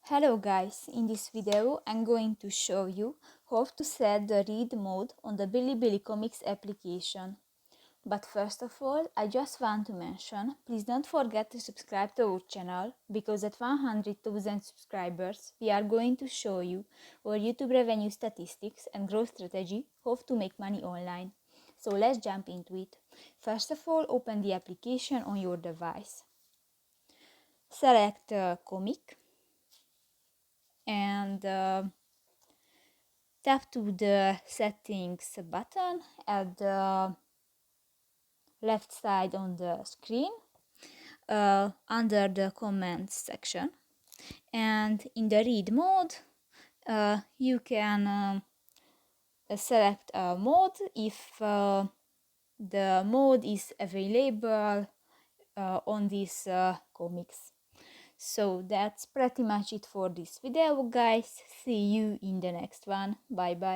Hello guys, in this video I'm going to show you how to set the read mode on the Bilibili Comics application. But first of all, I just want to mention, please don't forget to subscribe to our channel, because at 100,000 subscribers we are going to show you our YouTube revenue statistics and growth strategy, how to make money online. So let's jump into it. First of all, open the application on your device. Select Comic and tap to the settings button at the left side on the screen under the comments section, and in the read mode you can select a mode if the mode is available on these comics. So that's pretty much it for this video, guys. See you in the next one. Bye bye.